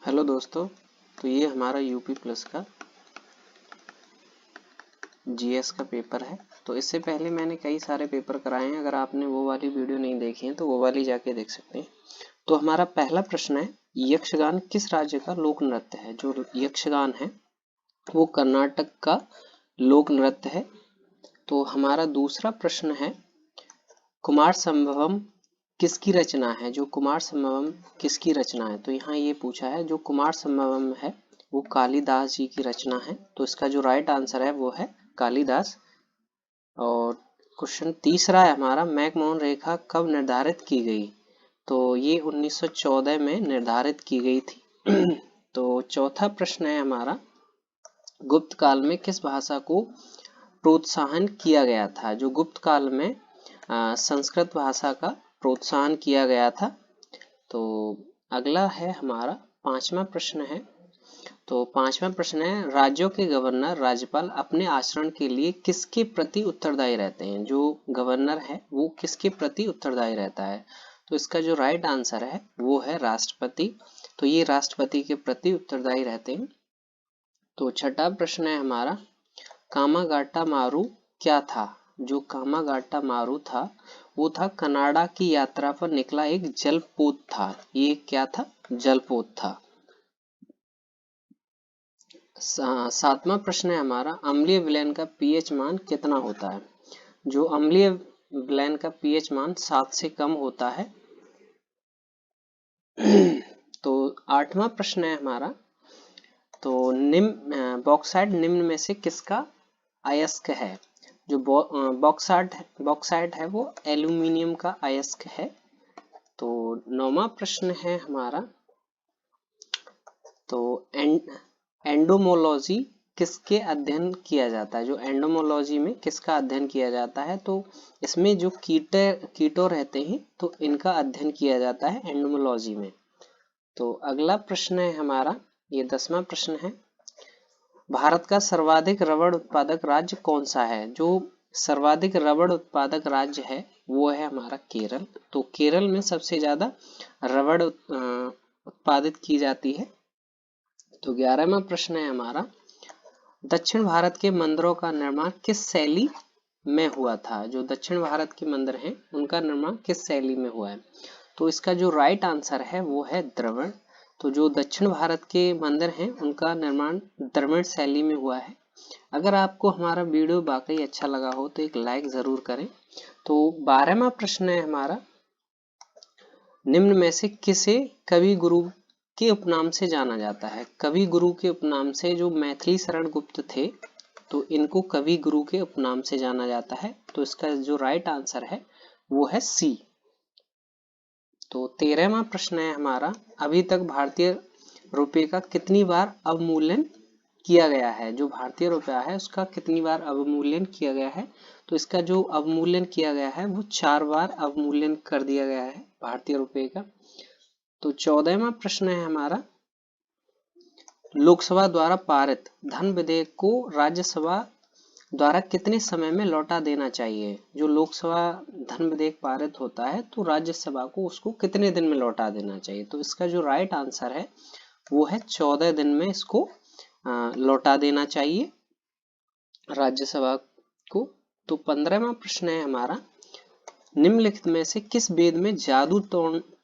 Hello दोस्तों, तो ये हमारा यूपी प्लस का जीएस का पेपर है। तो इससे पहले मैंने कई सारे पेपर कराए हैं। अगर आपने वो वाली वीडियो नहीं देखी है तो वो वाली जाके देख सकते हैं। तो हमारा पहला प्रश्न है, यक्षगान किस राज्य का लोक नृत्य है? जो यक्षगान है वो कर्नाटक का लोक नृत्य है। तो हमारा दूसरा प्रश्न है, कुमार संभवम किसकी रचना है? जो कुमार संभवम किसकी रचना है? तो यहाँ ये पूछा है, जो कुमार संभवम है वो कालिदास जी की रचना है। तो इसका जो राइट आंसर है वो है कालिदास। और क्वेश्चन तीसरा है हमारा, मैकमोहन रेखा कब निर्धारित की गई? तो ये 1914 में निर्धारित की गई थी। तो चौथा प्रश्न है हमारा, गुप्त काल में किस भाषा को प्रोत्साहन किया गया था? जो गुप्त काल में संस्कृत भाषा का प्रोत्साहन किया गया था। तो अगला है हमारा पांचवा प्रश्न है। तो पांचवा प्रश्न है, राज्यों के गवर्नर राज्यपाल अपने आचरण के लिए किसके प्रति उत्तरदायी रहते हैं? जो गवर्नर है वो किसके प्रति उत्तरदायी रहता है? तो इसका जो राइट आंसर है वो है राष्ट्रपति। तो ये राष्ट्रपति के प्रति उत्तरदायी रहते हैं। तो छठा प्रश्न है हमारा, कामागाटा मारू क्या था? जो कामागाटा मारू था वो था कनाडा की यात्रा पर निकला एक जलपोत था। ये क्या था? जलपोत था। सातवां प्रश्न है हमारा, अम्लीय विलयन का पीएच मान कितना होता है? जो अम्लीय विलयन का पीएच मान 7 से कम होता है। तो आठवां प्रश्न है हमारा, तो बॉक्साइट निम्न में से किसका अयस्क है? जो बॉक्साइट है वो एल्यूमिनियम का अयस्क है। तो नौवां प्रश्न है हमारा, तो एंडोमोलॉजी किसके अध्ययन किया जाता है? जो एंडोमोलॉजी में किसका अध्ययन किया जाता है? तो इसमें जो कीटो रहते हैं तो इनका अध्ययन किया जाता है एंडोमोलॉजी में। तो अगला प्रश्न है हमारा, ये 10वां प्रश्न है, भारत का सर्वाधिक रबड़ उत्पादक राज्य कौन सा है? जो सर्वाधिक रबड़ उत्पादक राज्य है वो है हमारा केरल। तो केरल में सबसे ज्यादा रबड़ उत्पादित की जाती है। तो 11वां प्रश्न है हमारा, दक्षिण भारत के मंदिरों का निर्माण किस शैली में हुआ था? जो दक्षिण भारत के मंदिर हैं उनका निर्माण किस शैली में हुआ है? तो इसका जो राइट आंसर है वो है द्रविड़। तो जो दक्षिण भारत के मंदिर हैं उनका निर्माण द्रविड़ शैली में हुआ है। अगर आपको हमारा वीडियो वाकई अच्छा लगा हो तो एक लाइक जरूर करें। तो 12वां प्रश्न है हमारा, निम्न में से किसे कवि गुरु के उपनाम से जाना जाता है? कवि गुरु के उपनाम से जो मैथिली शरण गुप्त थे तो इनको कवि गुरु के उपनाम से जाना जाता है। तो इसका जो राइट आंसर है वो है सी। तो 13वां प्रश्न है हमारा, अभी तक भारतीय रुपये का कितनी बार अवमूल्यन किया गया है? जो भारतीय रुपया है उसका कितनी बार अवमूल्यन किया गया है? तो इसका जो अवमूल्यन किया गया है वो 4 बार अवमूल्यन कर दिया गया है भारतीय रुपये का। तो 14वां प्रश्न है हमारा, लोकसभा द्वारा पारित धन विधेयक को राज्यसभा द्वारा कितने समय में लौटा देना चाहिए? जो लोकसभा धन विधेयक पारित होता है तो राज्यसभा को उसको कितने दिन में लौटा देना चाहिए? तो इसका जो राइट आंसर है वो है 14 दिन में इसको लौटा देना चाहिए राज्यसभा को। तो 15वां प्रश्न है हमारा, निम्नलिखित में से किस वेद में जादू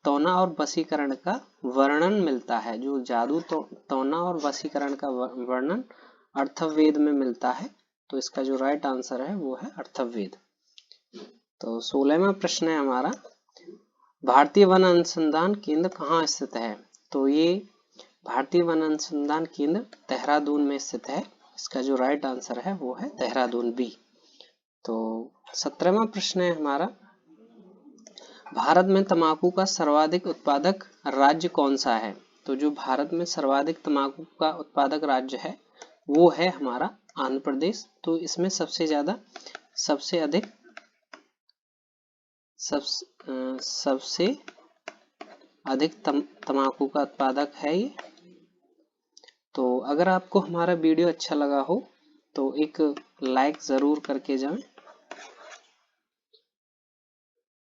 टोना और वशीकरण का वर्णन मिलता है? जो जादू टोना और वशीकरण का वर्णन अर्थवेद में मिलता है। तो इसका जो राइट आंसर है वो है अर्थवेद। तो 16वां प्रश्न है हमारा, भारतीय वन अनुसंधान केंद्र कहाँ स्थित है? तो ये भारतीय वन अनुसंधान केंद्र देहरादून में स्थित है। इसका जो राइट आंसर है वो है देहरादून बी। तो 17वां प्रश्न है हमारा, भारत में तंबाकू का सर्वाधिक उत्पादक राज्य कौन सा है? तो जो भारत में सर्वाधिक तंबाकू का उत्पादक राज्य है वो है हमारा आंध्र प्रदेश। तो इसमें सबसे अधिक तंबाकू का उत्पादक है ये। तो अगर आपको हमारा वीडियो अच्छा लगा हो तो एक लाइक जरूर करके जाएं।